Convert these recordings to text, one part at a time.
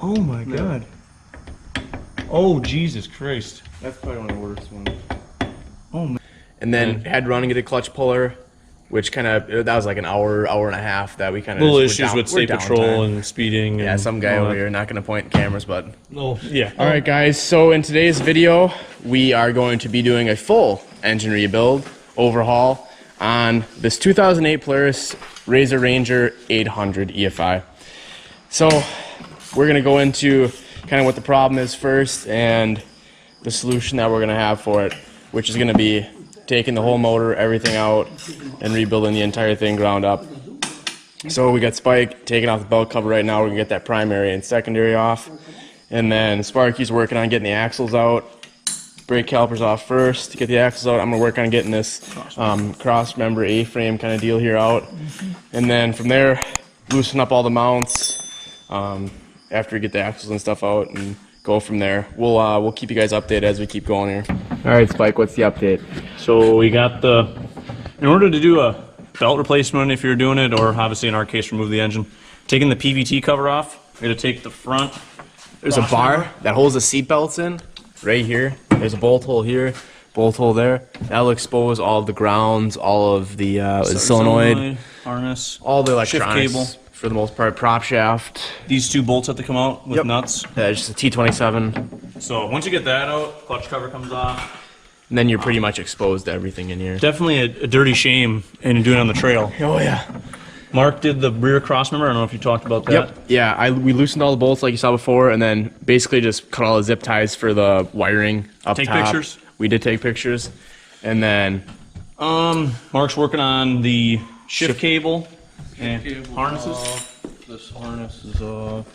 Oh my god. Oh Jesus Christ. That's probably one of the worst ones. Oh man. And then had running get a clutch puller, which kind of, that was like an hour and a half that we kind of Little issues with state patrol and speeding. Yeah, and some guy over here, not going to point cameras, but. Oh, yeah. All right, guys. So in today's video, we are going to be doing a full engine rebuild overhaul on this 2008 Polaris RZR Ranger 800 EFI. So we're going to go into kind of what the problem is first and the solution that we're going to have for it, which is going to be taking the whole motor, everything out, and rebuilding the entire thing ground up. So we got Spike taking off the belt cover right now. We're going to get that primary and secondary off. And then Sparky's working on getting the axles out. Brake calipers off first to get the axles out. I'm going to work on getting this cross member A-frame kind of deal here out. And then from there, loosen up all the mounts after we get the axles and stuff out and go from there. We'll keep you guys updated as we keep going here. All right, Spike, what's the update? So we got in order to do a belt replacement if you're doing it, or obviously in our case remove the engine, taking the PVT cover off, you're going to take the front. There's a bar that holds the seat belts in right here. There's a bolt hole here, bolt hole there. That'll expose all of the grounds, all of the solenoid, harness, all the electronics. Shift cable. For the most part, prop shaft. These two bolts have to come out with nuts. Just a T27. So once you get that out, clutch cover comes off. And then you're pretty much exposed to everything in here. Definitely a dirty shame in doing it on the trail. Oh yeah. Mark did the rear cross member. I don't know if you talked about that. Yep. Yeah, we loosened all the bolts like you saw before, and then basically just cut all the zip ties for the wiring up top. Take pictures? We did take pictures. And then Mark's working on the shift cable and Cable's harnesses. off. This harness is off.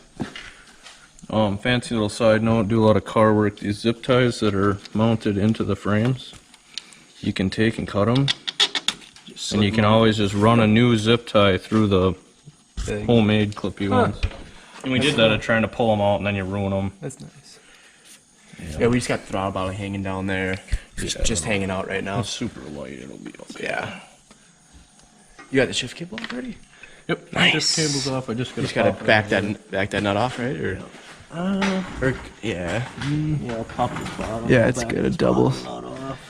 Fancy little side note, do a lot of car work. These zip ties that are mounted into the frames, you can take and cut them. And you can always just run a new zip tie through the homemade clippy ones. And we did that at trying to pull them out and then you ruin them. that's nice. Yeah, we just got the throttle bottle hanging down there. Just hanging out right now. It's super light, it'll be okay. Yeah. You got the shift cable off already? Yep, Nice. shift cable's off. I just Gotta back that nut off, right? Or yeah. Yeah, I'll pop the bottom. Yeah, it's good. A double.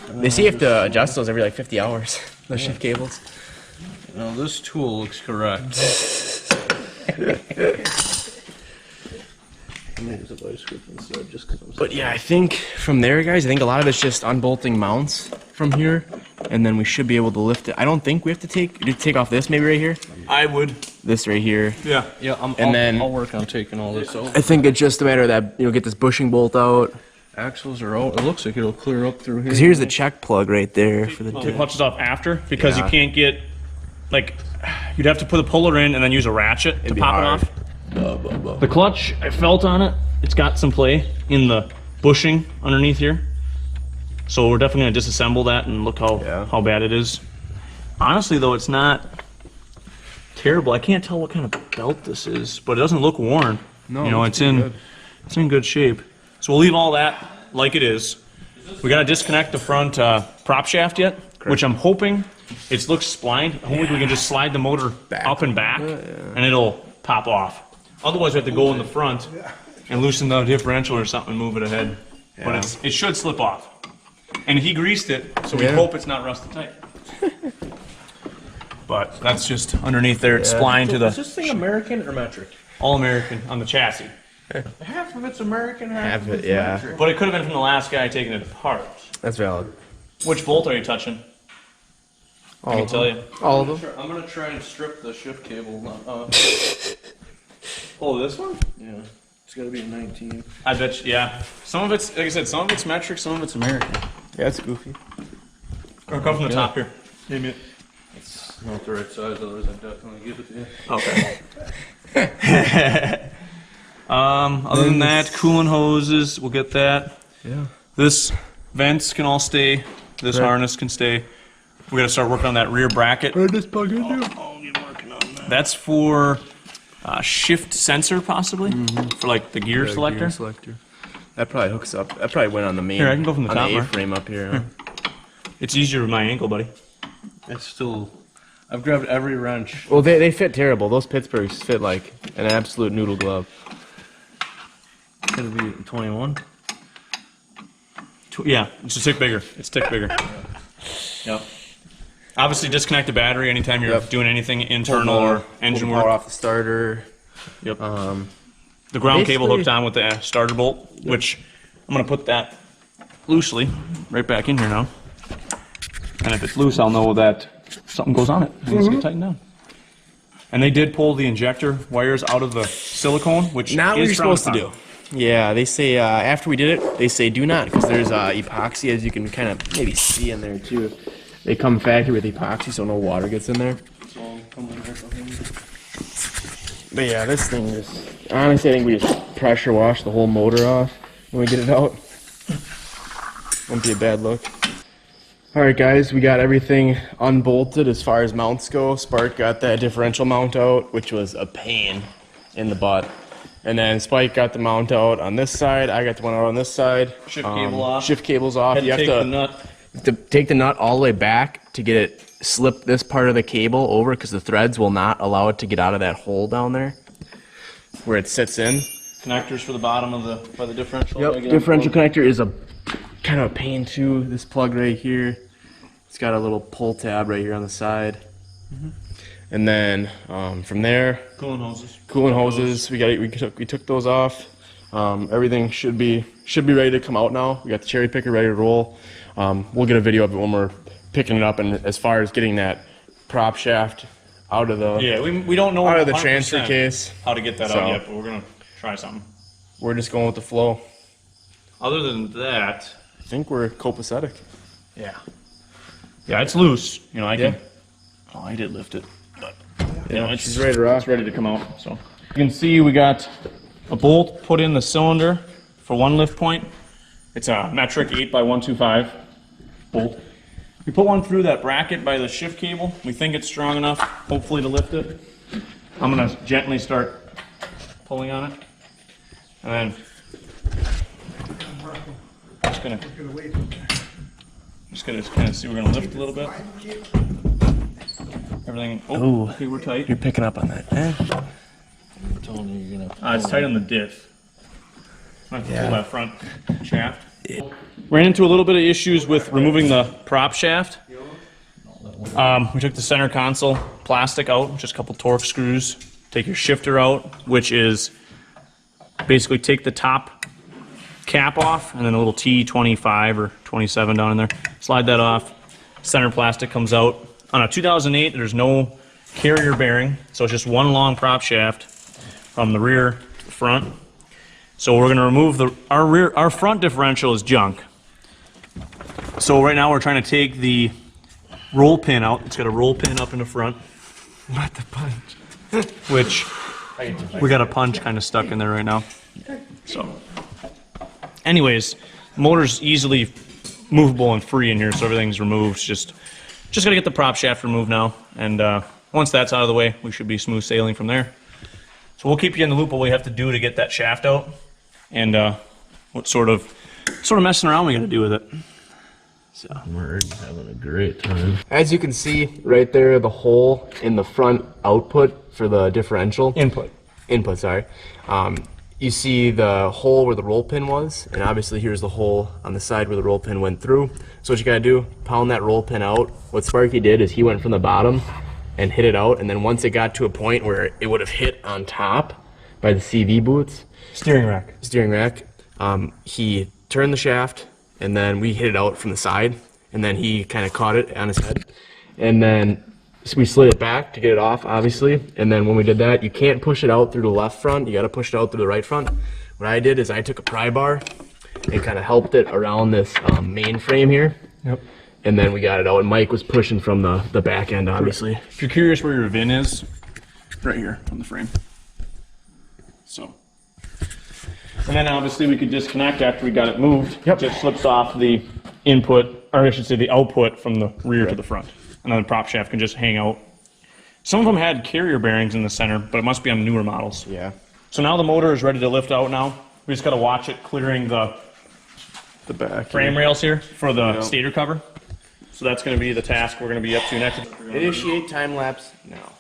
They say you have to adjust those every like 50 hours. Those shift cables. Now this tool looks correct. I'm gonna use a vice grip instead just because I'm But yeah, I think from there, guys, I think a lot of it's just unbolting mounts from here, and then we should be able to lift it. I don't think we have to take off this maybe right here. I would. This right here. Yeah. Yeah, I'll work on taking all this out. I think it's just a matter that get this bushing bolt out. Axles are out. It looks like it'll clear up through here. Cause here's the check plug right there for the. Take clutches off after because Yeah. you can't get, like, you'd have to put a puller in and then use a ratchet to be pop hard. it off. The clutch, I felt on it. It's got some play in the bushing underneath here. So we're definitely gonna disassemble that and look how bad it is. Honestly though, it's not terrible. I can't tell what kind of belt this is, but it doesn't look worn. No, it's in good shape. So we'll leave all that like it is. We gotta disconnect the front prop shaft yet, which I'm hoping it looks splined. Hopefully we can just slide the motor up and back and it'll pop off. Otherwise we have to go in the front and loosen the differential or something and move it ahead. But it should slip off. And he greased it, so we hope it's not rusted tight. But that's just underneath there. It's splined to the Is this thing American or metric? all American on the chassis. Half of it's American, Half half of of it, it's yeah. metric. But it could have been from the last guy taking it apart. That's valid. Which bolt are you touching? I can tell you. All of them. I'm gonna try and strip the shift cable. Oh, this one? Yeah, it's gotta be a 19. I bet you, yeah. Some of it's, like I said, some of it's metric, some of it's American. Yeah, it's goofy. Or come from the top here. Maybe. It's not the right size, otherwise I'd definitely give it to you. Okay. Other than that, coolant hoses, we'll get that. Yeah. This vents can all stay. This harness can stay. We gotta start working on that rear bracket. Where'd this plug into? I'll get working on that. That's for shift sensor, possibly, for like the gear selector. Gear selector. That probably hooks up. That probably went on the main. Here, I can go from the top, on the Mark. A-frame up here. It's easier with my ankle, buddy. It's still, I've grabbed every wrench. Well, they fit terrible. Those Pittsburghs fit like an absolute noodle glove. gonna be 21. Yeah, it's a tick bigger. It's a tick bigger. Yep. Obviously, disconnect the battery anytime you're doing anything internal or engine work. Power off the starter. Yep. The ground cable hooked on with the starter bolt, which I'm going to put that loosely right back in here now. And if it's loose, I'll know that something goes on it. It needs to get tightened down. And they did pull the injector wires out of the silicone, which Not what is you're supposed to do. Yeah, they say after we did it, they say do not, because there's epoxy, as you can kind of maybe see in there too. They come factory with epoxy, so no water gets in there. But yeah, this thing is, honestly, I think we just pressure wash the whole motor off when we get it out. Won't be a bad look. Alright guys, we got everything unbolted as far as mounts go. Spark got that differential mount out, which was a pain in the butt. And then Spike got the mount out on this side, I got the one out on this side. Shift cable off. Shift cable's off. You have take the nut. to take the nut all the way back to get it, slip this part of the cable over, because the threads will not allow it to get out of that hole down there where it sits in. Connectors for the bottom of the, by the differential. Yep, differential connector is a kind of a pain too. This plug right here, it's got a little pull tab right here on the side. And then from there, cooling hoses. We took those off. Everything should be ready to come out now. We got the cherry picker ready to roll. We'll get a video of it when we're picking it up, and as far as getting that prop shaft out of the we don't know out of the transfer case, how to get that out yet, but we're gonna try something. We're just going with the flow. Other than that, I think we're copacetic. yeah, it's loose. You know, I can. Oh, I did lift it, but you know, it's ready to rock. It's ready to come out. So you can see we got a bolt put in the cylinder for one lift point. It's a metric 8x125 bolt. We put one through that bracket by the shift cable. We think it's strong enough, hopefully, to lift it. I'm gonna gently start pulling on it, and then just gonna kind of see. We're gonna lift a little bit. Everything. Oh, okay, we're tight. You're picking up on that. I'm telling you, you're gonna. It's tight on the diff. I have to pull that front shaft. Ran into a little bit of issues with removing the prop shaft. We took the center console plastic out, just a couple torque screws. Take your shifter out, which is basically take the top cap off, and then a little T25 or 27 down in there. Slide that off. Center plastic comes out. On a 2008, there's no carrier bearing, so it's just one long prop shaft from the rear to the front. So we're going to remove our front differential is junk. So right now we're trying to take the roll pin out. It's got a roll pin up in the front. What the punch? Which we got a punch kind of stuck in there right now. So anyways, the motor's easily movable and free in here, so everything's removed. Just got to get the prop shaft removed now. And once that's out of the way, we should be smooth sailing from there. So we'll keep you in the loop of what we have to do to get that shaft out, and what sort of messing around we got to do with it. So We're having a great time. As you can see right there, the hole in the front output for the differential. Input, sorry. You see the hole where the roll pin was, and obviously here's the hole on the side where the roll pin went through. So what you gotta do, pound that roll pin out. What Sparky did is he went from the bottom and hit it out, and then once it got to a point where it would have hit on top by the CV boots. Steering rack. He turned the shaft, and then we hit it out from the side, and then he kind of caught it on his head. And then we slid it back to get it off, obviously. And then when we did that, you can't push it out through the left front, you gotta push it out through the right front. What I did is I took a pry bar and kind of helped it around this main frame here. Yep. And then we got it out, and Mike was pushing from the back end, obviously. if you're curious where your VIN is, right here on the frame. So. And then obviously we could disconnect after we got it moved. Yep. Just slips off the input, or I should say the output from the rear to the front. And then the prop shaft can just hang out. Some of them had carrier bearings in the center, but it must be on newer models. Yeah. So now the motor is ready to lift out now. We just got to watch it clearing the back frame rails here for the stator cover. So that's going to be the task we're going to be up to next. Initiate time lapse now.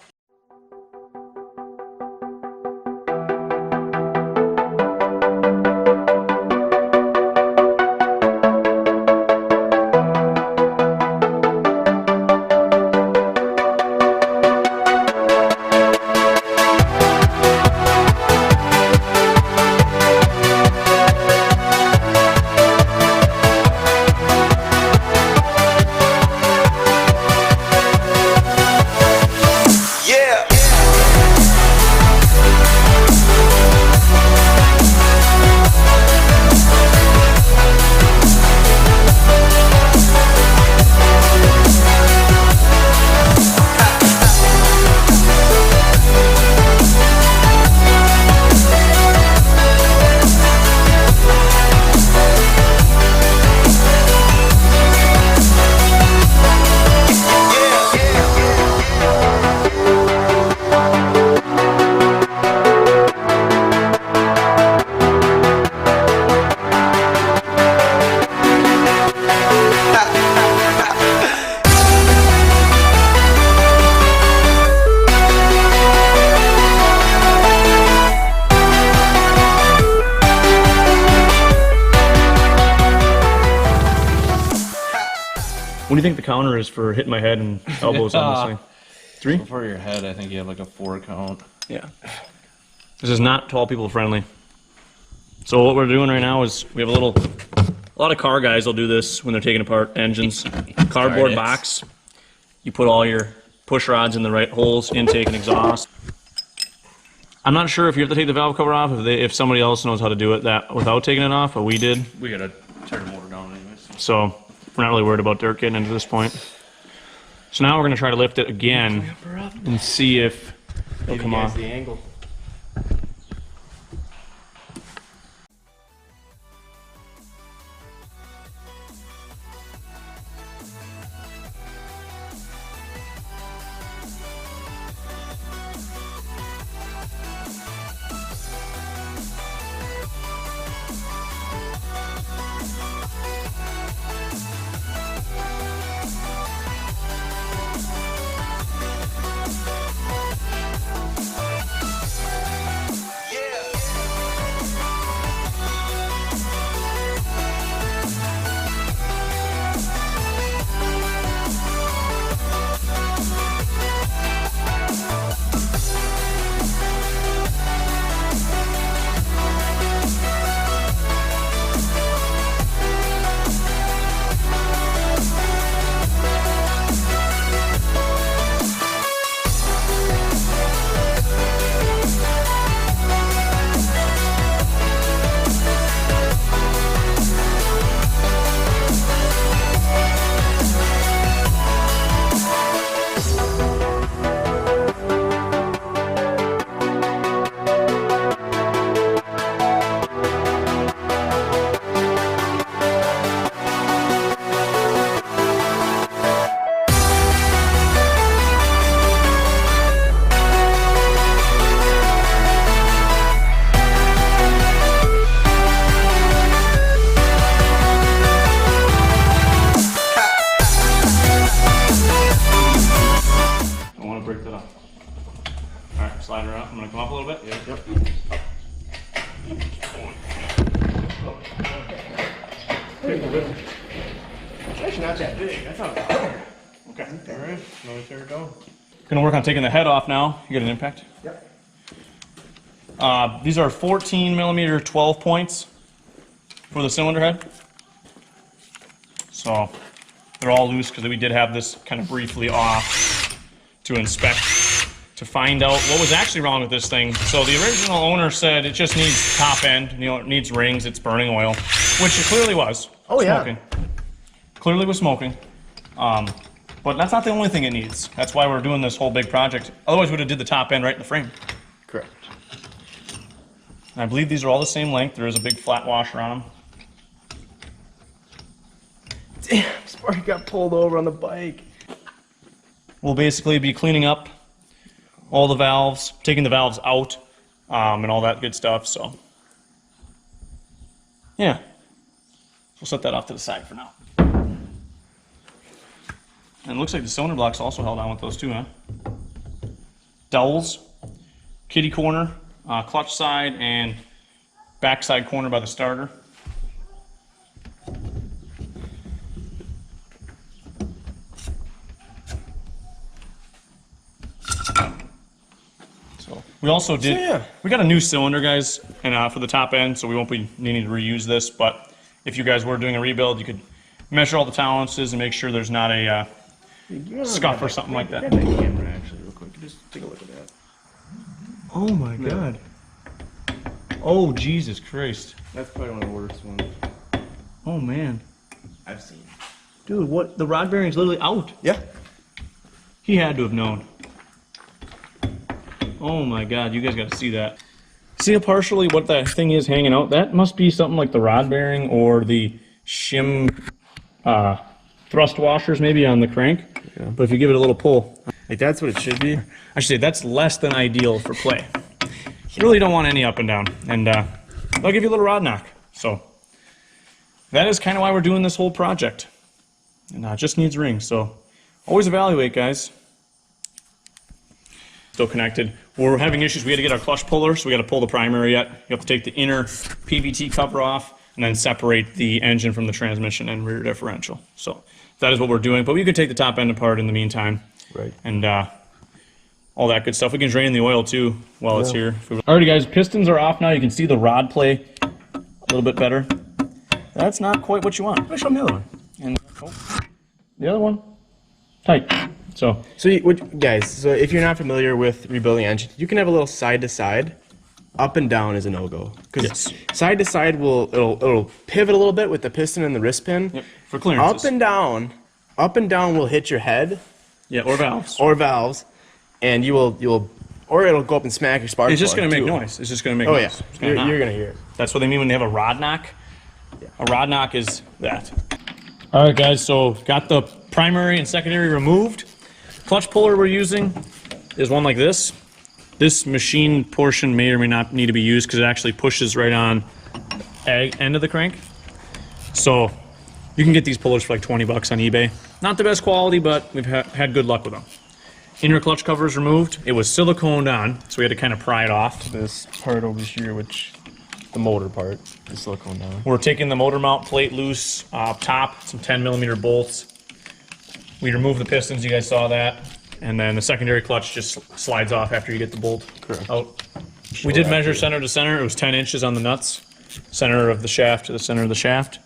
What do you think the counter is for hitting my head and elbows on this thing? 3? For your head, I think you have like a 4 count. Yeah. This is not tall people friendly. So what we're doing right now is we have a lot of car guys will do this when they're taking apart engines. Cardboard box. You put all your push rods in the right holes, intake and exhaust. I'm not sure if you have to take the valve cover off, if somebody else knows how to do it that without taking it off, but we did. We gotta tear the motor down anyways. So we're not really worried about dirt getting into this point. So now we're gonna try to lift it again and see if it'll come off. The angle. Slide her out. I'm gonna come up a little bit. Yep. It's actually not that big. I thought it was bigger. Okay. All right, now we tear it down. Gonna work on taking the head off now. You get an impact? Yep. These are 14 millimeter 12 points for the cylinder head. So they're all loose because we did have this kind of briefly off to inspect to find out what was actually wrong with this thing. So the original owner said it just needs top end, you know, it needs rings, it's burning oil, which it clearly was. Oh, yeah. Smoking. Clearly was smoking. But that's not the only thing it needs. That's why we're doing this whole big project. Otherwise, we would have did the top end right in the frame. Correct. And I believe these are all the same length. There is a big flat washer on them. Damn, Sparky got pulled over on the bike. We'll basically be cleaning up all the valves, taking the valves out, and all that good stuff, so. Yeah. We'll set that off to the side for now. And it looks like the cylinder block's also held on with those too, huh? Dowels, kitty corner, clutch side, and backside corner by the starter. So we also did, we got a new cylinder, guys, and for the top end, so we won't be needing to reuse this, but if you guys were doing a rebuild, you could measure all the tolerances and make sure there's not a scuff or something like that. Grab that camera actually real quick. Just take a look at that. Oh my God. Oh, Jesus Christ. That's probably one of the worst ones Oh man. I've seen. Dude, what? The rod bearing's literally out. Yeah. He had to have known. Oh my God, you guys gotta see that. See how partially what that thing is hanging out? That must be something like the rod bearing or the shim thrust washers maybe on the crank. Yeah. But if you give it a little pull. Like that's what it should be. I should say that's less than ideal for play. You really don't want any up and down. And they'll give you a little rod knock. So that is kind of why we're doing this whole project. And it just needs rings. So always evaluate, guys. Still connected. We're having issues. We had to get our clutch puller, so we got to pull the primary yet. You have to take the inner PVT cover off and then separate the engine from the transmission and rear differential. So that is what we're doing. But we could take the top end apart in the meantime. Right. And all that good stuff. We can drain the oil too while it's here. Alrighty guys, pistons are off now. You can see the rod play a little bit better. That's not quite what you want. Let me show them the other one. And the other one, tight. So guys, so if you're not familiar with rebuilding engines, you can have a little side to side. Up and down is a no-go. Because side to side it'll pivot a little bit with the piston and the wrist pin. Yep, for clearances. Up and down will hit your head. Yeah, or valves. Or valves. And or it'll go up and smack your spark plug. It's just going to make noise. It's just going to make noise. Yeah. You're going to hear it. That's what they mean when they have a rod knock. Yeah. A rod knock is that. All right, guys, so got the primary and secondary removed. Clutch puller we're using is one like this. This machine portion may or may not need to be used because it actually pushes right on end of the crank. So you can get these pullers for like 20 bucks on eBay. Not the best quality, but we've had good luck with them. Inner clutch cover is removed. It was siliconed on, so we had to kind of pry it off. This part over here, which the motor part, the silicone down. We're taking the motor mount plate loose up top, some 10mm bolts. We removed the pistons, you guys saw that. And then the secondary clutch just slides off after you get the bolt out. We did measure center to center. It was 10 inches on the nuts. Center of the shaft to the center of the shaft.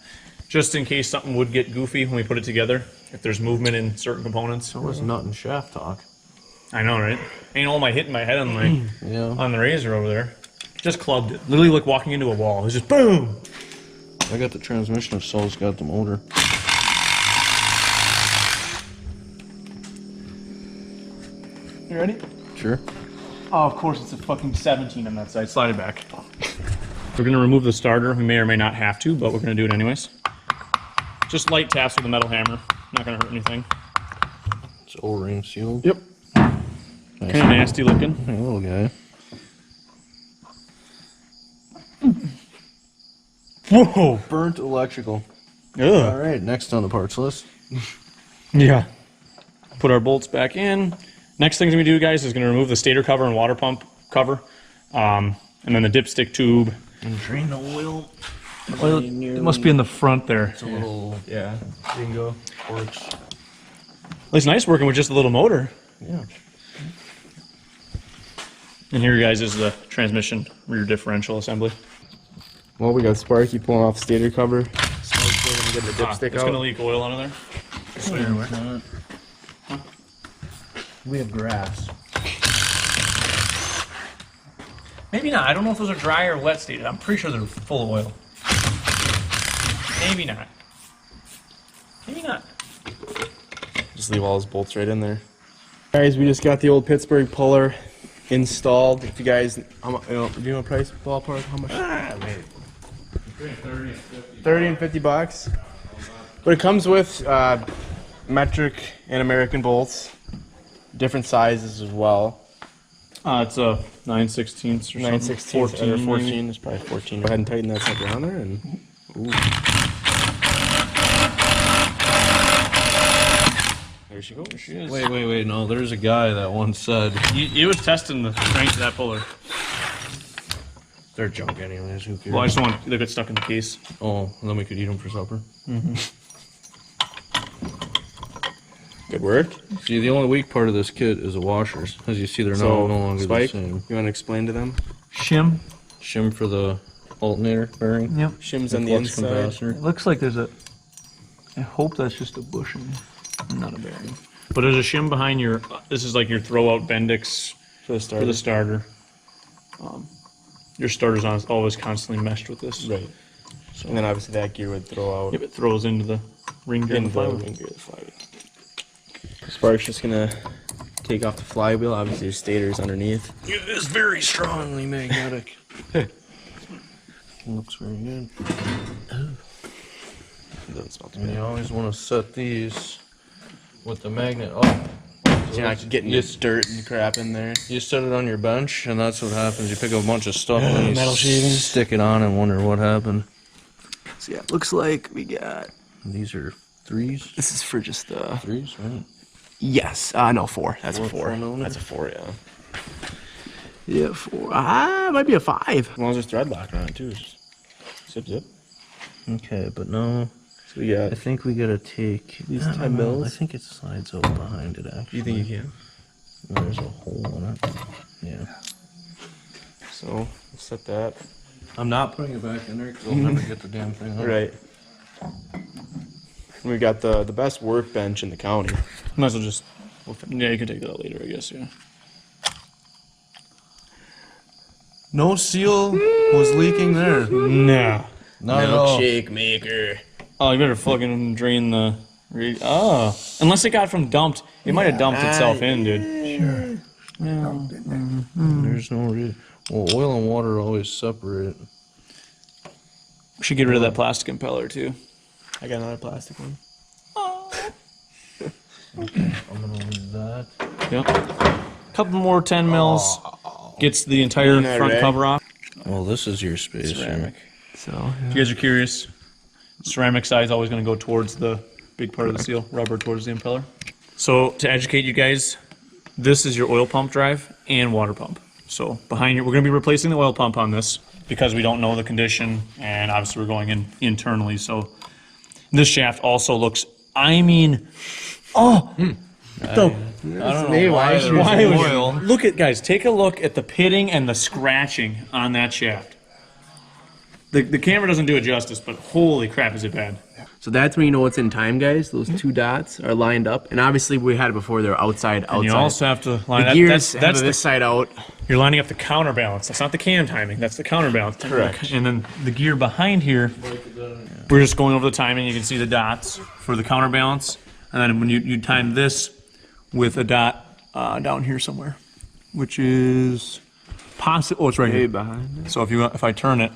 Just in case something would get goofy when we put it together. If there's movement in certain components. That was nut and shaft talk. I know, right? Ain't all my hitting my head on on the razor over there. Just clubbed it. Literally like walking into a wall. It was just boom! I got the transmission, if Sol's got the motor. You ready? Sure. Oh, of course, it's a fucking 17 on that side. Slide it back. We're going to remove the starter. We may or may not have to, but we're going to do it anyways. Just light taps with a metal hammer. Not going to hurt anything. It's O-ring sealed. Yep. Nice. Kind of nasty looking. Hey, little guy. Whoa! Burnt electrical. Ugh. All right, next on the parts list. Yeah. Put our bolts back in. Next thing we do, guys, is going to remove the stator cover and water pump cover. And then the dipstick tube. And drain the oil. Well, it must be in the front there. It's a little Dango works. It's nice working with just a little motor. Yeah. And here, guys, is the transmission rear differential assembly. Well, we got Sparky pulling off the stator cover. Sparky's going to get the dipstick It's out. going to leak oil out of there. We have grass. Maybe not. I don't know if those are dry or wet stated. I'm pretty sure they're full of oil. Maybe not. Maybe not. Just leave all his bolts right in there. Guys, we just got the old Pittsburgh puller installed. If you guys, do you know price ballpark? How much? 30 and 50 bucks. But it comes with metric and American bolts, different sizes as well. It's a 9/16 or something. 9/16 or 14. It's probably 14. Go ahead and tighten that sucker on there and. Ooh. There she goes. There she is. Wait, no, there's a guy that once said... He was testing the strength of that puller. They're junk anyways, who cares? Well, I just don't want to get stuck in the case. Oh, and then we could eat them for supper. Good work. See, the only weak part of this kit is the washers. As you see, they're no longer Spike, the same. you want to explain to them? Shim. Shim for the alternator bearing. Yep. Shims on the Flux inside. capacitor. It looks like there's a... I hope that's just a bushing, not a bearing. But there's a shim behind your... This is like your throw-out Bendix For the starter. for the starter. Your starter's always constantly meshed with this. Right. So, and then obviously that gear would throw out Yep, it throws into the ring gear. into the ring gear of the flywheel. Spark's just gonna take off the flywheel. Obviously your stator's underneath. It is very strongly magnetic. Looks very good. It doesn't smell too And bad. you always want to set these with the magnet up. You're not getting this dirt and crap in there. You set it on your bench, and that's what happens. You pick up a bunch of stuff and you metal shavings. stick it on and wonder what happened. So yeah, it looks like we got... These are threes? This is for just the... Threes, right? Yes. No, 4. That's a 4. 4 millimeter? That's a 4, yeah. Yeah, 4. It might be a 5. As long as there's thread lock on it, too. Just zip, zip. Okay, but no. So we I got. think we gotta take These I 10 don't know, mils? I think it slides out behind it actually. Do you think you can? There's a hole in it. Yeah. So we'll set that. I'm not putting it back in there because I'll never get the damn thing out. Right. We got the best workbench in the county. Might as well just. Yeah, you can take that out later, I guess. Yeah. No seal was leaking there. Nah. Not at all. Milkshake maker. Oh, you better fucking drain the. Oh, unless it got from dumped, it might have dumped itself in, dude. Sure. There's no reason. Well, oil and water always separate. We should get rid of that plastic impeller too. I got another plastic one. I'm gonna leave that. Yep. Couple more 10 mils. Gets the entire Isn't that front right? cover off. Well, this is your space. Ceramic. So If you guys are curious, ceramic side is always going to go towards the big part of the seal, rubber towards the impeller. So to educate you guys, this is your oil pump drive and water pump. So behind you, we're going to be replacing the oil pump on this because we don't know the condition, and obviously we're going in internally. So this shaft also looks, I mean, oh, I don't know why there was why was- oil. Look at, guys, take a look at the pitting and the scratching on that shaft. The camera doesn't do it justice, but holy crap, is it bad. So that's when you know it's in time, guys. Those two dots are lined up, and obviously we had it before. They're outside. And you also have to line the that. gears That's have this side out. you're lining up the counterbalance. That's not the cam timing. That's the counterbalance. Correct. And then the gear behind here, we're just going over the timing. You can see the dots for the counterbalance, and then when you time this with a dot down here somewhere, which is possible. Oh, it's right Way here. behind. So if I turn it,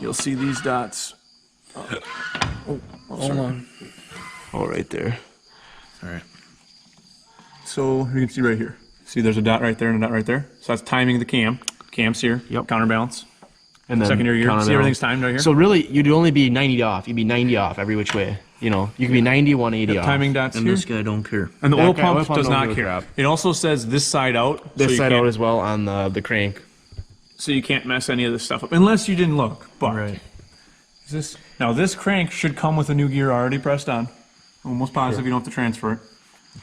you'll see these dots. Hold on. Oh, right there. All right. So you can see right here. See, there's a dot right there and a dot right there. So that's timing the cam. Cam's here. Yep. Counterbalance. And then Secondary gear. See counterbalance. everything's timed right here. So really, you'd only be 90 off. You'd be 90 off every which way. You know, you could be 90, 180 off. timing dots And here. this guy don't care. And the That oil guy- pump oil pump does don't not give a care. crap. It also says this side out. This so side you out can't- as well on the crank. So you can't mess any of this stuff up unless you didn't look. But Right. now this crank should come with a new gear already pressed on. Almost positive you don't have to transfer it.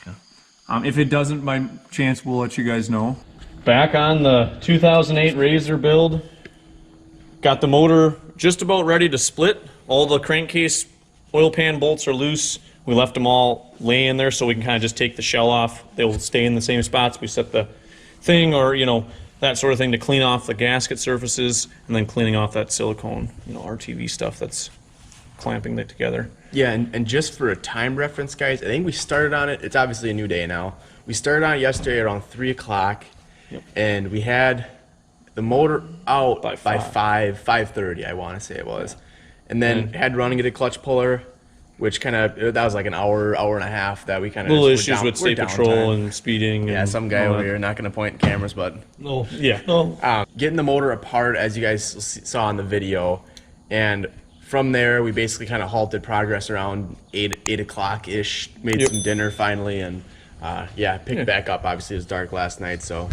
Okay. If it doesn't, by chance, we'll let you guys know. Back on the 2008 RZR build. Got the motor just about ready to split. All the crankcase oil pan bolts are loose. We left them all laying there so we can kind of just take the shell off. They will stay in the same spots. We set the thing, or that sort of thing, to clean off the gasket surfaces, and then cleaning off that silicone, RTV stuff that's clamping it together. Yeah, and just for a time reference, guys, I think we started on it. It's obviously a new day now. We started on it yesterday around 3 o'clock, and we had the motor out by 5:30, I want to say it was. And then had running at a clutch puller, which that was like an hour and a half that we kind of Little issues with state patrol and speeding. yeah, and some guy all over that. here, not going to point cameras, but No, yeah. No. getting the motor apart, as you guys saw in the video, and from there we basically kind of halted progress around 8 o'clock ish. Made some dinner finally, and picked back up. Obviously, it was dark last night, so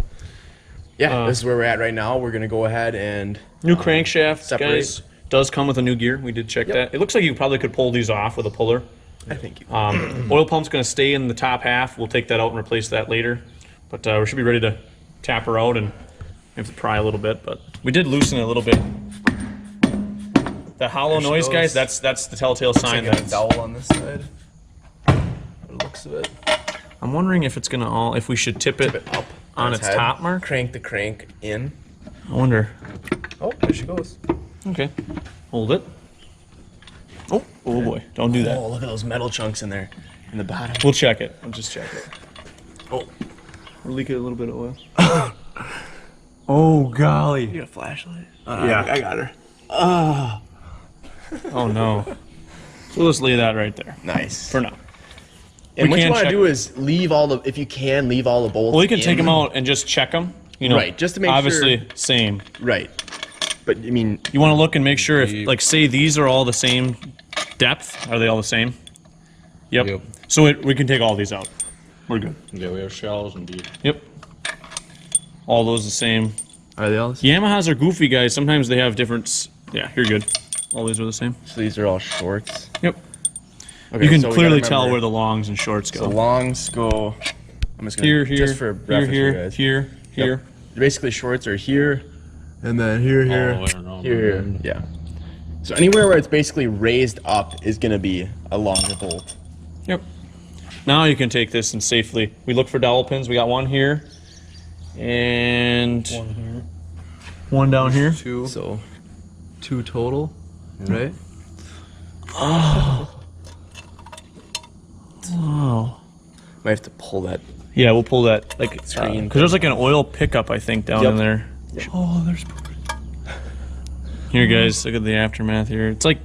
this is where we're at right now. We're gonna go ahead and New crankshaft, separate. guys. Does come with a new gear. We did check that. It looks like you probably could pull these off with a puller. I think you Oil pump's going to stay in the top half. We'll take that out and replace that later. But we should be ready to tap her out, and we have to pry a little bit. But we did loosen it a little bit. The hollow noise, guys, that's the telltale sign that a dowel on this side. It looks of it. I'm wondering if it's going to if we should tip it Up on its top mark. Crank the crank in. I wonder. Oh, there she goes. Okay. Hold it. Oh boy. Don't do that. Oh, look at those metal chunks in there, in the bottom. We'll check it. We'll just check it. Oh, We're leaking a little bit of oil. Oh, golly. you got a flashlight? Yeah. I got her. Oh, no. So we'll just leave that right there Nice. for now. And what you can't want to check- do is leave all the, if you can, leave all the bolts. Well, we can take in. them out and just check them. Right, just to make obviously, sure- same. Right. But I mean, You want to look and make sure if, like, say these are all the same depth. Are they all the same? Yep. Yep. So we can take all these out. We're good. Yeah, we have shallows and deep. Yep. All those the same. are they all the same? Yamahas are goofy, guys. Sometimes they have different. Yeah, you're good. All these are the same. So these are all shorts. Yep. Okay, You can so we clearly gotta tell remember- where the longs and shorts go. So longs go. I'm just gonna Here, here, just for reference for you here, guys. here, here. Yep. Basically, shorts are here, and then here, here, All the way around. here. Yeah. So anywhere where it's basically raised up is gonna be a longer bolt. Yep. Now you can take this and safely. We look for dowel pins. We got one here, and one down here. Two. So Two total, right? Oh. might have to pull that. Yeah, we'll pull that like Screen. because there's like an oil pickup I think down Yep. in there. Oh, there's. Here, guys, look at the aftermath here. It's like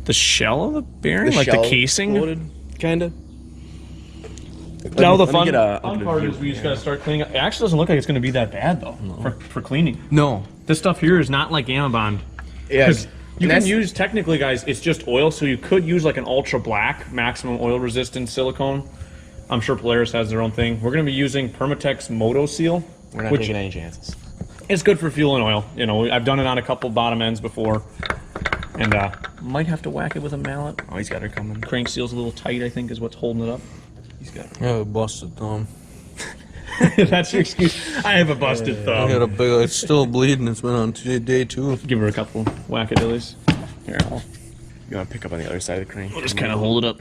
the shell of the bearing, like the casing. Kind of. Now the let me fun get a part view is we just gotta start cleaning up. It actually doesn't look like it's gonna be that bad though for cleaning. No. This stuff here is not like Amabond. Yeah. Because you and can that's- use, technically, guys, it's just oil, so you could use like an ultra black maximum oil resistant silicone. I'm sure Polaris has their own thing. We're going to be using Permatex Moto Seal, We're not which taking any chances. is good for fuel and oil. You know, I've done it on a couple bottom ends before, and might have to whack it with a mallet. Oh, he's got her coming. Crank seal's a little tight, I think, is what's holding it up. He's got. Yeah, busted thumb. That's your excuse. I have a busted I got thumb. a big. It's still bleeding. It's been on day 2. Give her a couple whackadillies. Here, You want to pick up on the other side of the crank? I'll just kind of hold it up.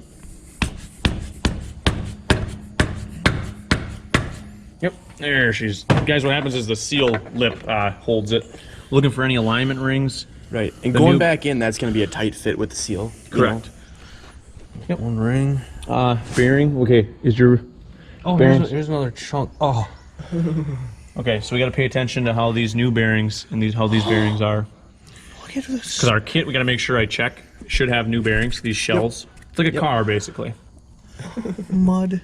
Yep, there she's. Guys, what happens is the seal lip holds it. Looking for any alignment rings. Right. And The going new- back in, that's going to be a tight fit with the seal. you Correct. know? One ring. Bearing. Okay, is your. Oh, Bearings. here's another chunk. Oh. Okay, so we got to pay attention to how these new bearings and how these bearings are. Look at this. Because our kit, we got to make sure I check. Should have new bearings. These shells. It's like a car, basically. Mud.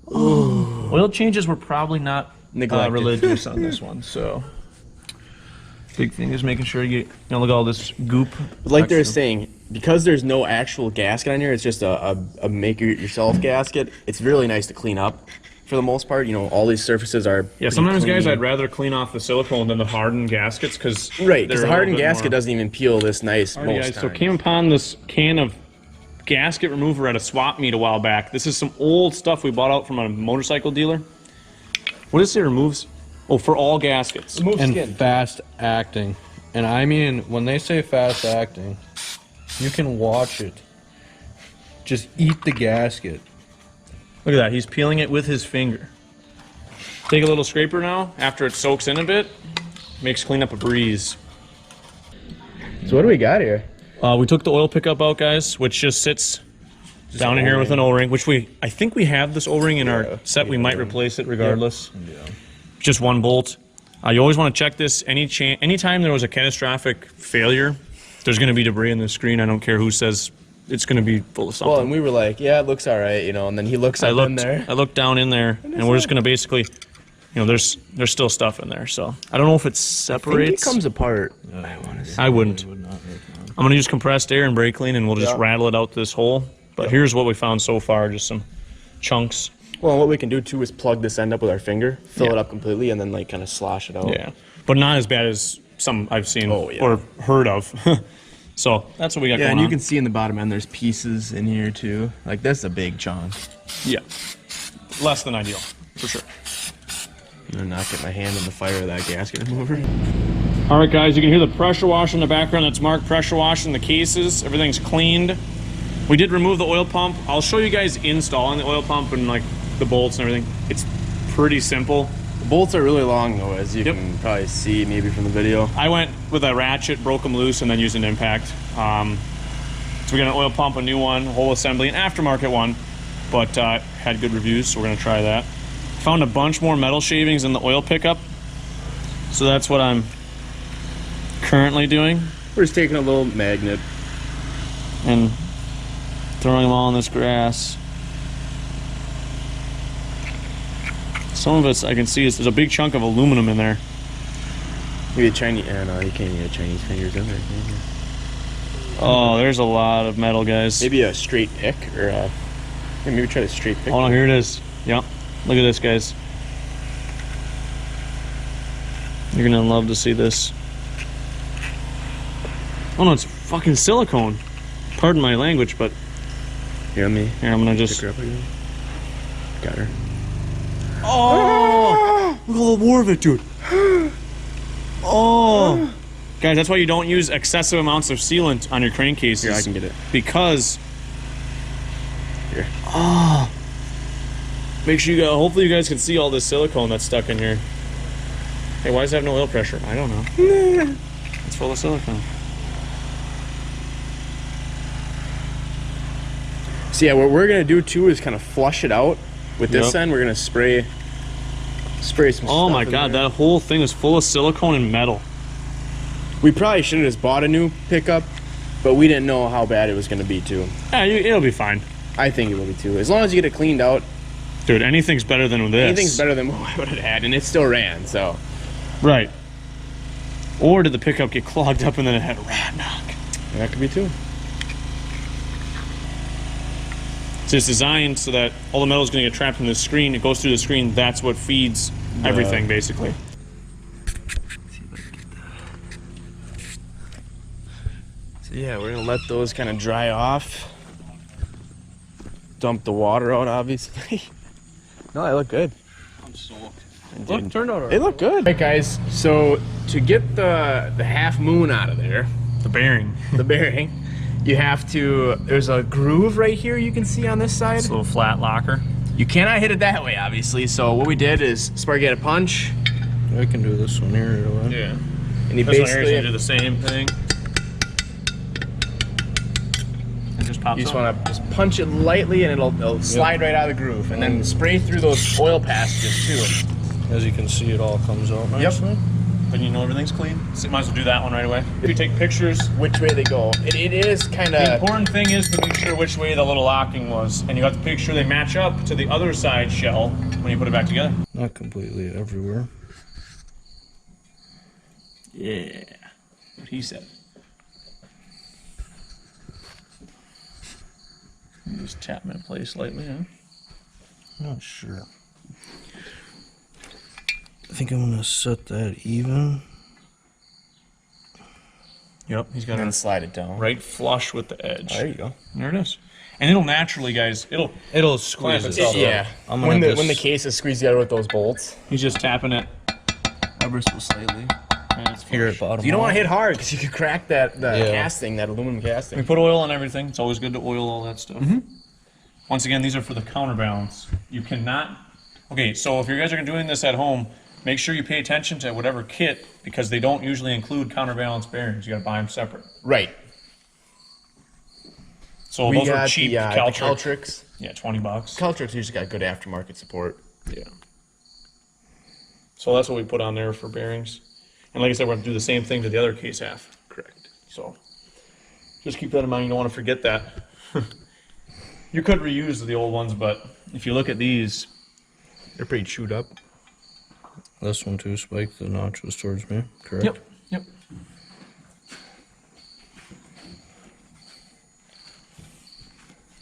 Oil changes were probably not Neglected. religious on this one, so. Big thing is making sure you know, look at all this goop. Like they're saying, because there's no actual gasket on here, it's just a make-it-yourself gasket. It's really nice to clean up for the most part. You know, all these surfaces are. Yeah, pretty sometimes, guys, clean. I'd rather clean off the silicone than the hardened gaskets because Right, because the hardened gasket doesn't even peel this nice Alrighty, most guys, so times. came upon this can of gasket remover at a swap meet a while back. This is some old stuff we bought out from a motorcycle dealer. What does it say removes? Oh, for all gaskets. Remove And skin. fast acting. And I mean, when they say fast acting, you can watch it. Just eat the gasket. Look at that. He's peeling it with his finger. Take a little scraper now. After it soaks in a bit, makes cleanup a breeze. So what do we got here? We took the oil pickup out, guys, which just sits down in here with an O-ring, which I think we have this O-ring in our set. We might replace it regardless. Yeah. Just one bolt. You always want to check this. Anytime there was a catastrophic failure, there's going to be debris in the screen. I don't care who says it's going to be full of something. Well, and we were like, yeah, it looks all right, you know, and then he looks up in there. I looked down in there, and we're just going to basically, you know, there's still stuff in there. So I don't know if it I think it separates. comes apart. I wouldn't. I'm going to use compressed air and brake clean, and we'll just rattle it out this hole. But here's what we found so far, just some chunks. Well, what we can do too is plug this end up with our finger, fill it up completely, and then like kind of slosh it out. Yeah, but not as bad as some I've seen yeah. or heard of. So that's what we got Yeah, going and you on. can see in the bottom end there's pieces in here too. Like that's a big chunk. Yeah, less than ideal, for sure. I'm gonna not get my hand in the fire of that gasket remover. All right, guys, you can hear the pressure washer in the background. That's marked pressure wash in the cases. Everything's cleaned. We did remove the oil pump. I'll show you guys installing the oil pump and like the bolts and everything. It's pretty simple. The bolts are really long though, as you Yep. can probably see maybe from the video. I went with a ratchet, broke them loose, and then used an impact. So we got an oil pump, a new one, whole assembly, an aftermarket one, but had good reviews, so we're gonna try that. Found a bunch more metal shavings in the oil pickup, so that's what I'm currently doing, We're just taking a little magnet. and throwing them all in this grass. Some of it's I can see there's a big chunk of aluminum in there. Maybe a Chinese. No, you can't get Chinese fingers in there. Can you? Oh, there's a lot of metal, guys. Maybe a straight pick or a. Maybe try a straight pick. Oh no, here it is. Yep. Look at this, guys. You're gonna love to see this. Oh no, it's fucking silicone. Pardon my language, but Here, let me here, I'm gonna just. pick her up again. Got her. Oh! Look at all the more of it, dude. Oh! Guys, that's why you don't use excessive amounts of sealant on your crankcases. Here, I can get it. Because. Here. Oh! Make sure you go. Hopefully, you guys can see all this silicone that's stuck in here. Hey, why does it have no oil pressure? I don't know. It's full of silicone. So yeah, what we're gonna do too is kind of flush it out. With this end, we're gonna spray some. Oh stuff my in god, there. that whole thing is full of silicone and metal. We probably should have just bought a new pickup, but we didn't know how bad it was gonna be too. Yeah, it'll be fine. I think it will be too. As long as you get it cleaned out. Dude, anything's better than this. Anything's better than what I would have had, and it still ran, so. Right. Or did the pickup get clogged up and then it had a rat knock? That could be too. So it's designed so that all the metal is going to get trapped in the screen. It goes through the screen. That's what feeds everything, basically. So yeah, we're gonna let those kind of dry off. Dump the water out, obviously. No, they look good. I'm soaked. Look, turned out they look good. Alright guys, so to get the half moon out of there, The bearing. the bearing, you have to, there's a groove right here you can see on this side. It's a little flat locker. You cannot hit it that way, obviously, so what we did is Sparky had a punch, I can do this one here. Yeah. and he This one here is basically, going to do the same thing. It just pops you just up. want to just punch it lightly and it'll slide right out of the groove, and then spray through those oil passages too. As you can see, it all comes out nicely. Then you know everything's clean. So you might as well do that one right away. If you take pictures, Which way they go. It is kind the of, important thing is to make sure which way the little locking was. And you have to make sure they match up to the other side shell when you put it back together. Not completely everywhere. Yeah. What he said. You just tap them in place slightly, huh? Not sure. I think I'm gonna set that even. Yep, he's got and then it slide it down. right flush with the edge. There you go. There it is. And it'll naturally, guys, it'll Squeeze clamp it. itself. Yeah. I'm gonna When the just- case is squeezed together with those bolts. He's just tapping it. Ever so slightly. And it's Here at bottom. You don't want to off. hit hard because you could crack that Yeah. casting, that aluminum We casting. put oil on everything. It's always good to oil all that stuff. Once again, these are for the counterbalance. You cannot. Okay, so if you guys are doing this at home, make sure you pay attention to whatever kit because they don't usually include counterbalance bearings. You got to buy them separate. Right. So We those are got cheap. the Caltric. Caltrix. Yeah, $20. Caltrix usually got good aftermarket support. Yeah. So that's what we put on there for bearings. And like I said, we're going to do the same thing to the other case half. Correct. So just keep that in mind. You don't want to forget that. You could reuse the old ones, but if you look at these, they're pretty chewed up. This one too, Spike. The notch was towards me. Correct. Yep.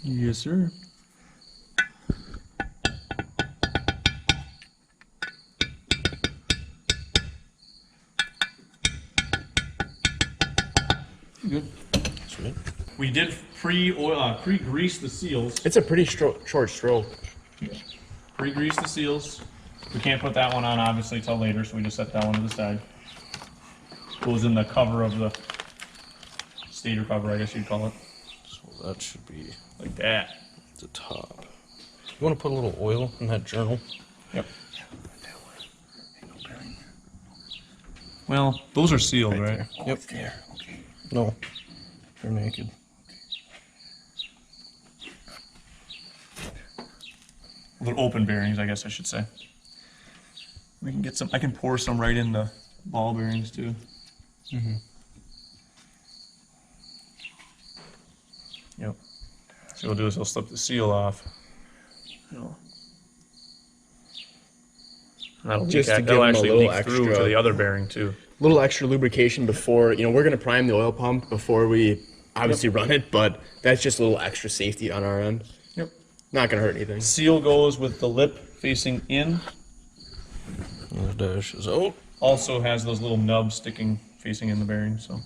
Yes, sir. Good. Sweet. We did pre-grease the seals. It's a pretty short stroke. Pre-grease the seals. We can't put that one on obviously till later, so we just set that one to the side. Goes in the cover of the stator cover, I guess you'd call it. So that should be Like that. the top. You want to put a little oil in that journal? Yep. Well, those are sealed, right? Yep. No. They're naked. Little open bearings, I guess I should say. We can get some. I can pour some right in the ball bearings too. Yep. So what we'll do is we'll slip the seal off. That'll Just to give that'll them a actually little leak through extra- to the other bearing too. Little extra lubrication before, we're going to prime the oil pump before we obviously run it, but that's just a little extra safety on our end. Yep. Not going to hurt anything. Seal goes with the lip facing in. And the dash is out. Also has those little nubs sticking facing in the bearing. So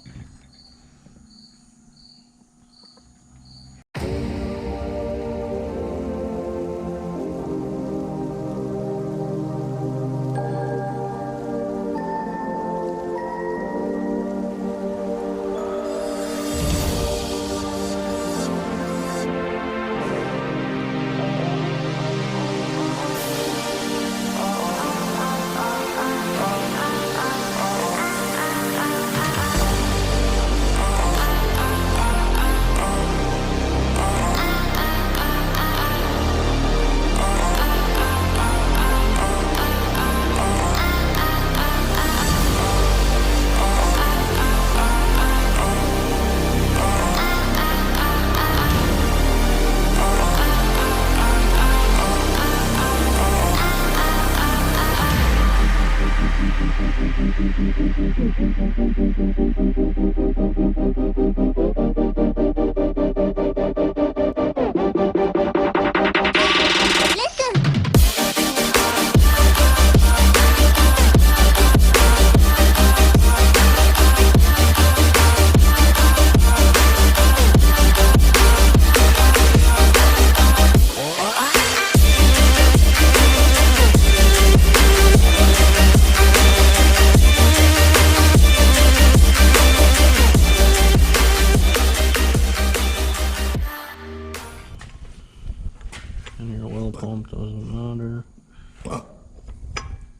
And your oil pump doesn't matter.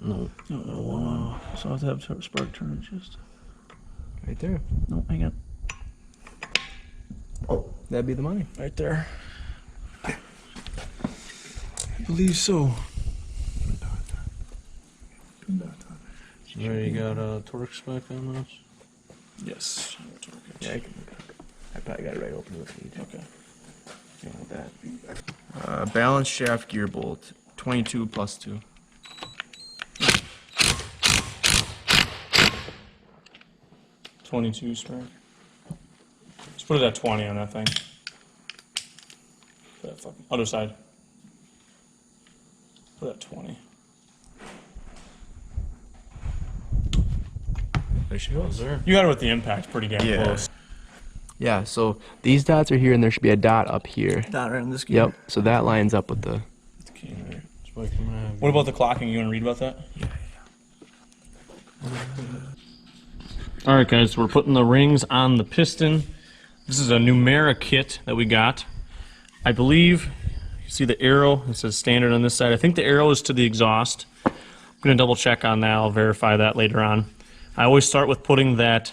No. So I have to have spark turn just. Right there. No, hang on. That'd be the money. Right there. I believe so. Already got a torque spec on this? Yes. Yeah, I probably got it right open with me. Okay. Like that. Balance shaft gear bolt, 22 plus 2. $22 spare. Let's put it at 20 on that thing. Put that fucking other side. Put it at 20. There she goes. There. You got it with the impact pretty damn close. Yeah, so these dots are here and there should be a dot up here. Dot right on this gear. Yep, so that lines up with the... What about the clocking? You want to read about that? Alright guys, so we're putting the rings on the piston. This is a Numera kit that we got. I believe, you see the arrow, it says standard on this side. I think the arrow is to the exhaust. I'm going to double check on that, I'll verify that later on. I always start with putting that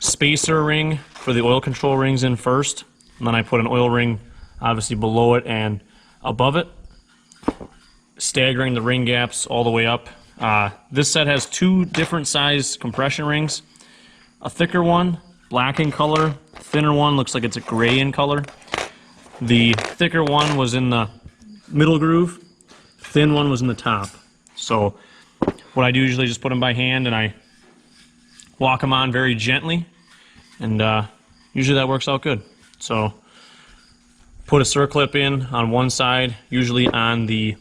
spacer ring for the oil control rings in first, and then I put an oil ring obviously below it and above it, staggering the ring gaps all the way up. This set has two different size compression rings. A thicker one, black in color. Thinner one looks like it's a gray in color. The thicker one was in the middle groove. Thin one was in the top. So what I do usually just put them by hand and I walk them on very gently. And usually that works out good. So put a circlip in on one side, usually on the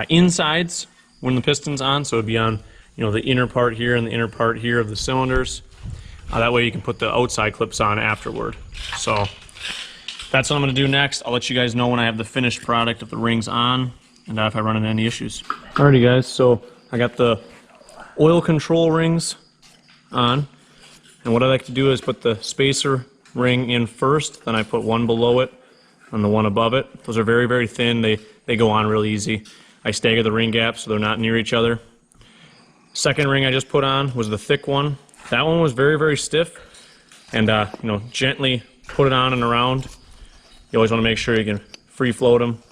insides when the piston's on. So it'd be on, you know, the inner part here and the inner part here of the cylinders. That way you can put the outside clips on afterward. So that's what I'm going to do next. I'll let you guys know when I have the finished product of the rings on and if I run into any issues. Alrighty guys, so I got the oil control rings on. And what I like to do is put the spacer ring in first, then I put one below it and the one above it. Those are very, very thin. They go on real easy. I stagger the ring gaps so they're not near each other. Second ring I just put on was the thick one. That one was very, very stiff. And you know, gently put it on and around. You always want to make sure you can free float them.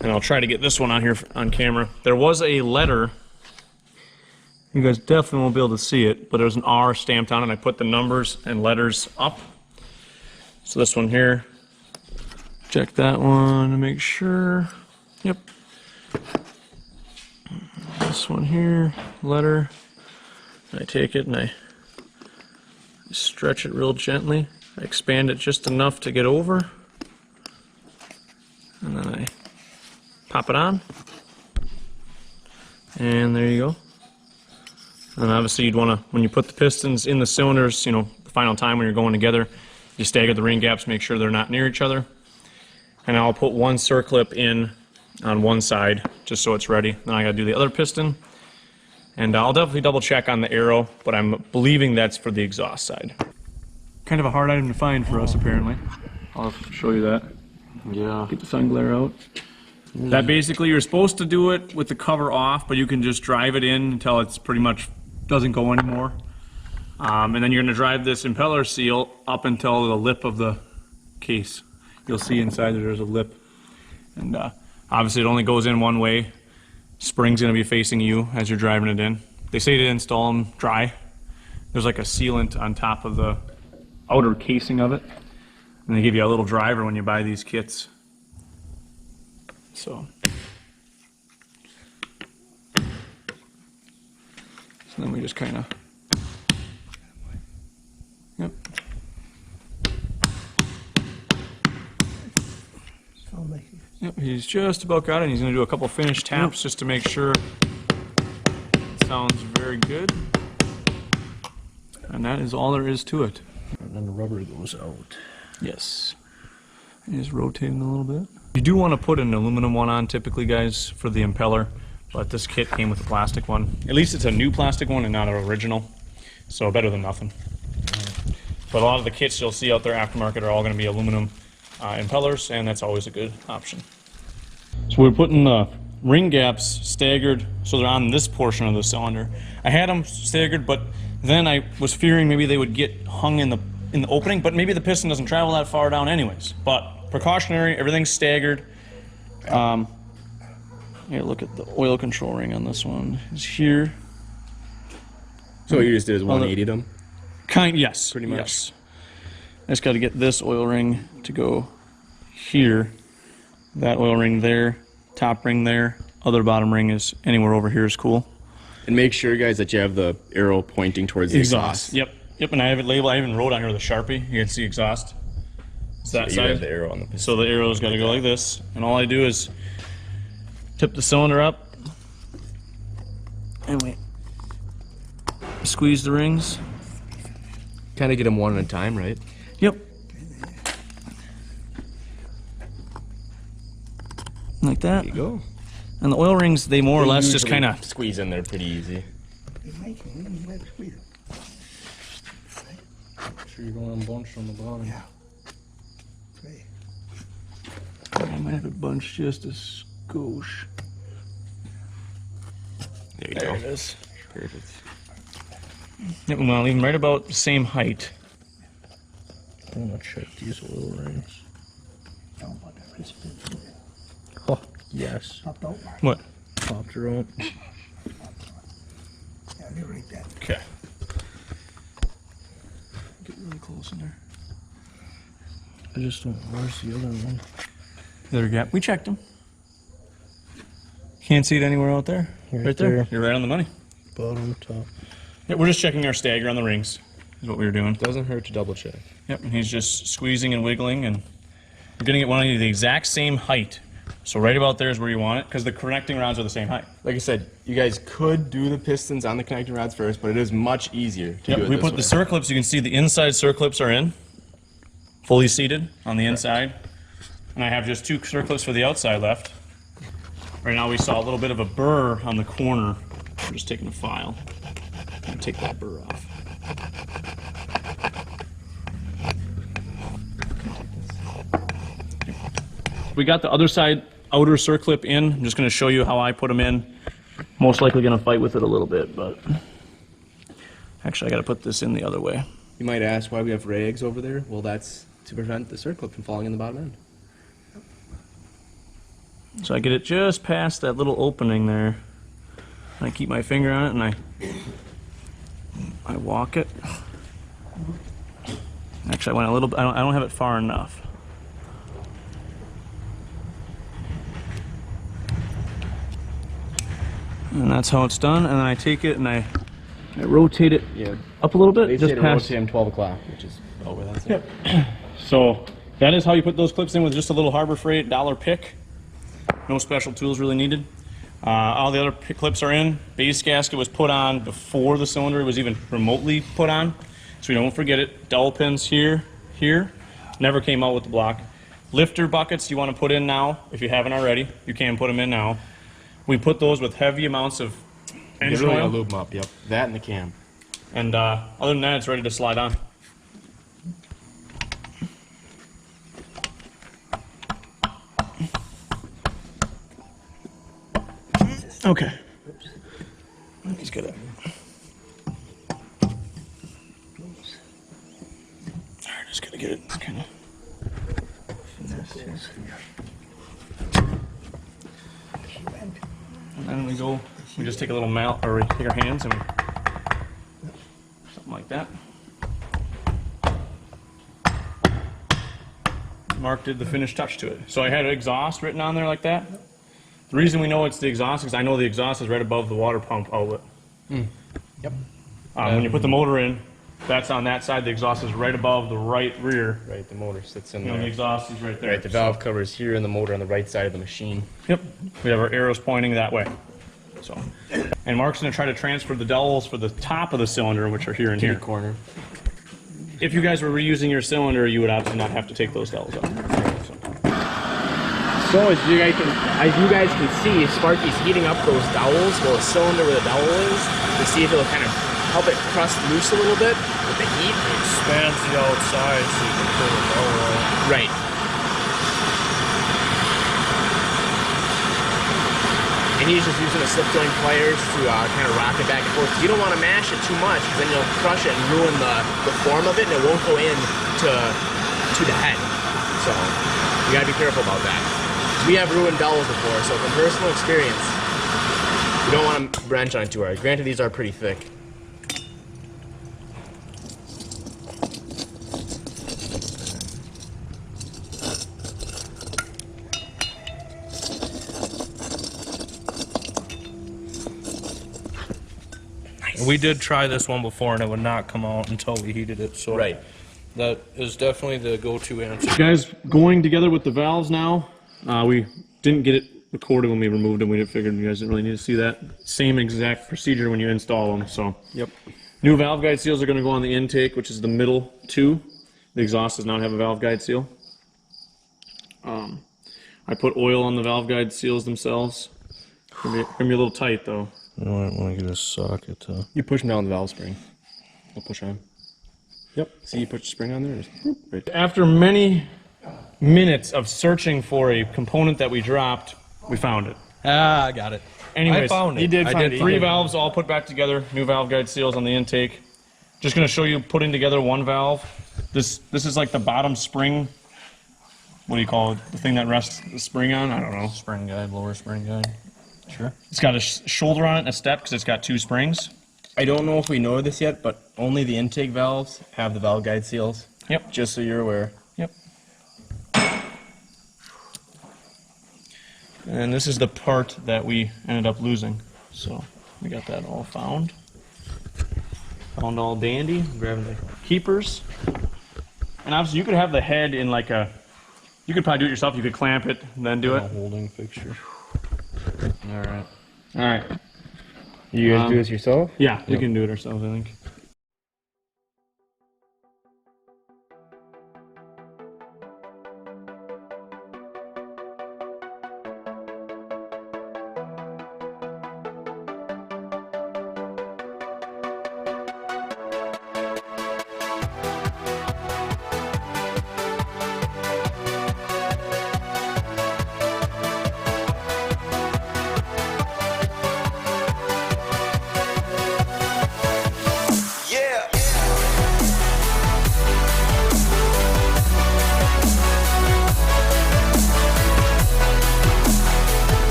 And I'll try to get this one on here on camera. There was a letter. You guys definitely won't be able to see it, but there's an R stamped on it. And I put the numbers and letters up. So this one here, check that one to make sure. Yep. This one here, letter. I take it and I stretch it real gently. I expand it just enough to get over. And then I pop it on. And there you go. And obviously you'd want to, when you put the pistons in the cylinders, you know, the final time when you're going together, you stagger the ring gaps, make sure they're not near each other. And I'll put one circlip in on one side, just so it's ready. Then I gotta do the other piston. And I'll definitely double check on the arrow, but I'm believing that's for the exhaust side. Kind of a hard item to find for us, apparently. I'll show you that. Yeah. Get the sun glare out. That basically, you're supposed to do it with the cover off, but you can just drive it in until it's pretty much doesn't go anymore. And then you're gonna drive this impeller seal up until the lip of the case. You'll see inside there's a lip. And obviously it only goes in one way. Spring's gonna be facing you as you're driving it in. They say to install them dry. There's like a sealant on top of the outer casing of it. And they give you a little driver when you buy these kits. So then we just kind of Yep, he's just about got it. He's going to do a couple finish taps just to make sure it sounds very good. And that is all there is to it. And then the rubber goes out. Yes. Just rotating a little bit. You do want to put an aluminum one on typically, guys, for the impeller, but this kit came with a plastic one. At least it's a new plastic one and not an original, so better than nothing. But a lot of the kits you'll see out there aftermarket are all going to be aluminum impellers, and that's always a good option. So we're putting the ring gaps staggered so they're on this portion of the cylinder. I had them staggered, but then I was fearing maybe they would get hung in the opening, but maybe the piston doesn't travel that far down anyways. But precautionary, everything's staggered. Here, look at the oil control ring on this one. It's here. So what you just did is 180 them? Yes. Pretty much. Yes. I just got to get this oil ring to go here. That oil ring there, top ring there, other bottom ring is anywhere over here is cool. And make sure, guys, that you have the arrow pointing towards the exhaust. Yep. Yep, and I have it labeled. I even wrote on here with a Sharpie. You can see exhaust. It's that You side. have the arrow on the piston. So the arrow's got to go like this. And all I do is tip the cylinder up. And we squeeze the rings. Kind of get them one at a time, right? Yep. Like that. There you go. And the oil rings, they more or less just kind of squeeze in there pretty easy. Sure you don't have a bunch on the bottom. Yeah. I might have it bunched just a skosh. There you There go. it is. Perfect. Yep, I'm gonna leave them right about the same height. I want to check these oil rings. Don't want to risk it. Oh, yes. Popped out. What? Popped her out. Yeah, leave it like that. Okay. Get really close in there. I just don't. Where's the other one? The other gap. We checked them. Can't see it anywhere out there. Right there. You're right on the money. Bottom, top. Yeah, we're just checking our stagger on the rings. Is what we were doing. Doesn't hurt to double check. Yep, and he's just squeezing and wiggling, and we're getting it one of the exact same height. So right about there is where you want it, because the connecting rods are the same height. Like I said, you guys could do the pistons on the connecting rods first, but it is much easier to do it We this put way. the circlips. You can see the inside circlips are in, fully seated on the inside, and I have just two circlips for the outside left. Right now we saw a little bit of a burr on the corner. We're just taking a file and take that burr off. We got the other side outer circlip in. I'm just going to show you how I put them in. Most likely going to fight with it a little bit, but actually I got to put this in the other way. You might ask why we have rags over there. Well, that's to prevent the circlip from falling in the bottom end. So I get it just past that little opening there. I keep my finger on it and I walk it. Actually, I went a little. I don't have it far enough. And that's how it's done. And then I take it and I rotate it up a little bit. They Just say to past. rotate them 12 o'clock, which is over. That's it. So that is how you put those clips in with just a little Harbor Freight $1 pick. No special tools really needed. All the other clips are in. Base gasket was put on before the cylinder was even remotely put on, so you don't forget it. Dowel pins here. Never came out with the block. Lifter buckets you want to put in now. If you haven't already, you can put them in now. We put those with heavy amounts of You're engine really oil. gonna lube them up. Yep. That and the cam. And other than that, it's ready to slide on. Okay. He's good at it. Alright, just gotta get it kind of. And then we just take a little mallet, or we take our hands and we, something like that. Mark did the finished touch to it. So I had exhaust written on there like that. The reason we know it's the exhaust is I know the exhaust is right above the water pump outlet. Yep. When you put the motor in, That's on that side. The exhaust is right above the right rear. Right, the motor sits in You know, there. the exhaust is right there. Right, the valve cover is here and the motor on the right side of the machine. Yep. We have our arrows pointing that way. So, and Mark's going to try to transfer the dowels for the top of the cylinder, which are here and here. Corner. If you guys were reusing your cylinder, you would obviously not have to take those dowels out. So as you guys can see, Sparky's heating up those dowels, well, the cylinder where the dowel is, to see if it'll kind of help it crust loose a little bit with the heat. It expands the outside so you can pull the dowel out. Right. And he's just using the slip joint pliers to kind of rock it back and forth. You don't want to mash it too much because then you'll crush it and ruin the form of it and it won't go in to the head. So you gotta be careful about that. We have ruined dowels before, so from personal experience, you don't want to wrench on it too hard. Granted, these are pretty thick. We did try this one before and it would not come out until we heated it, so Right. that is definitely the go-to answer. Guys, going together with the valves now. We didn't get it recorded when we removed them. We figured you guys didn't really need to see that. Same exact procedure when you install them. So, Yep. new valve guide seals are going to go on the intake, which is the middle two. The exhaust does not have a valve guide seal. I put oil on the valve guide seals themselves. Gonna be a little tight though. I might want to get a socket. You push down the valve spring. I'll push on. Yep. See, you put the spring on there. Just, whoop, right there. After many minutes of searching for a component that we dropped, we found it. Ah, I got it. Anyways, I found it. You did I find did it. three valves all put back together, new valve guide seals on the intake. Just going to show you putting together one valve. This is like the bottom spring. What do you call it? The thing that rests the spring on? I don't know. Spring guide, lower spring guide. Sure. It's got a shoulder on it and a step because it's got two springs. I don't know if we know this yet, but only the intake valves have the valve guide seals. Yep. Just so you're aware. Yep. And this is the part that we ended up losing. So we got that all found. Found all dandy. Grabbing the keepers. And obviously you could have the head in like a, you could probably do it yourself. You could clamp it and then do it. A holding fixture. All right. All right. You guys do this yourself? Yeah, we can do it ourselves, I think.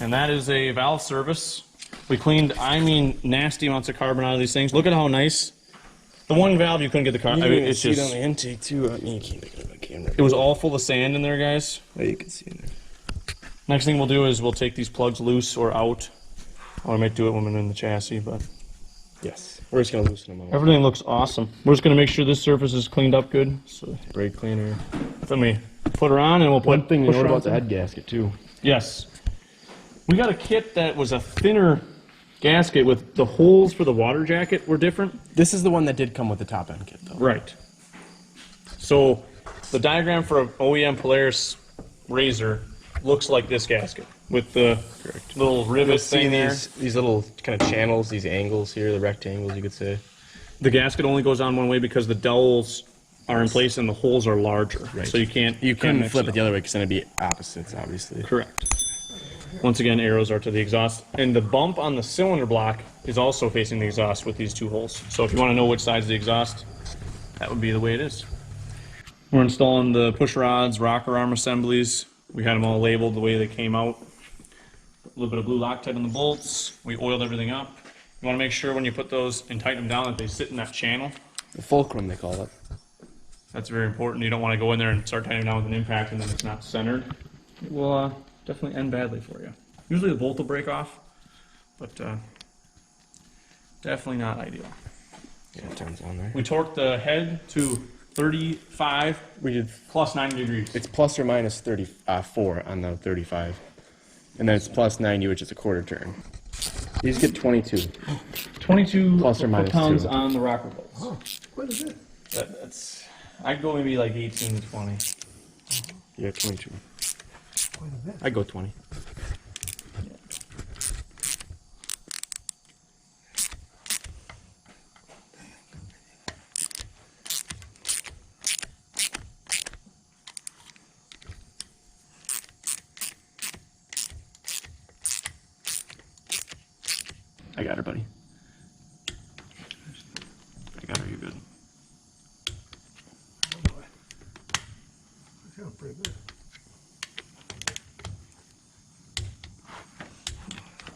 And that is a valve service. We cleaned, I mean, nasty amounts of carbon out of these things. Look at how nice. The one valve you couldn't get the carbon. I mean, it's see just. it on the intake too. You can't make it on the camera. It was all full of sand in there, guys. Oh, you can see in there. Next thing we'll do is we'll take these plugs loose or out. Or I might do it when we're in the chassis, but Yes. We're just gonna loosen them out. everything looks awesome. We're just gonna make sure this surface is cleaned up good. So Brake cleaner. let me put her on and we'll put. One thing you push know her on about the some- head gasket too. Yes. We got a kit that was a thinner gasket with the holes for the water jacket were different. This is the one that did come with the top end kit though. Right. So the diagram for an OEM Polaris RZR looks like this gasket with the little rivet See thing there. these little kind of channels, these angles here, the rectangles you could say. The gasket only goes on one way because the dowels are in place and the holes are larger. Right. So you can't Couldn't mix flip it it the other way because then it'd be opposites, obviously. Correct. Once again, arrows are to the exhaust. And the bump on the cylinder block is also facing the exhaust with these two holes. So if you want to know which side's the exhaust, that would be the way it is. We're installing the push rods, rocker arm assemblies. We had them all labeled the way they came out. A little bit of blue Loctite on the bolts. We oiled everything up. You want to make sure when you put those and tighten them down that they sit in that channel. The fulcrum they call it. That's very important. You don't want to go in there and start tightening down with an impact and then it's not centered. It will definitely end badly for you. Usually the bolt will break off, but definitely not ideal. Yeah, it turns on there. We torqued the head to 35 We did. plus 90 degrees. It's plus or minus 34 on the 35, and then it's plus 90, which is a quarter turn. These get 22. 22 Plus or minus pounds 2. on the rocker bolts. Oh, what is it? That's I'd go maybe like 18 to 20. Yeah, 22. Quite a bit. I go 20. I got her, buddy. I got her. You're good. Oh boy. I feel pretty good.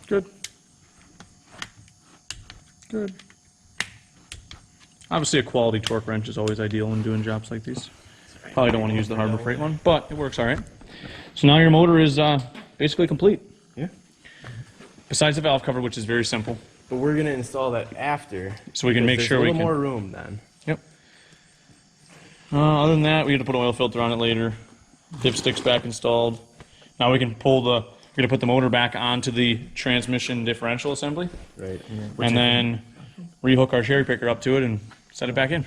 Good. Good. Obviously, a quality torque wrench is always ideal when doing jobs like these. Probably don't want to use the Harbor Freight one, but it works all right. So now your motor is basically complete. Yeah. Besides the valve cover, which is very simple. But we're gonna install that after, So we can make because sure there's we a can. little more room then. Yep. Other than that, we had to put an oil filter on it later. Dipstick's back installed. Now we can pull the. We're gonna put the motor back onto the transmission differential assembly, Right. and then rehook our cherry picker up to it and set it back in.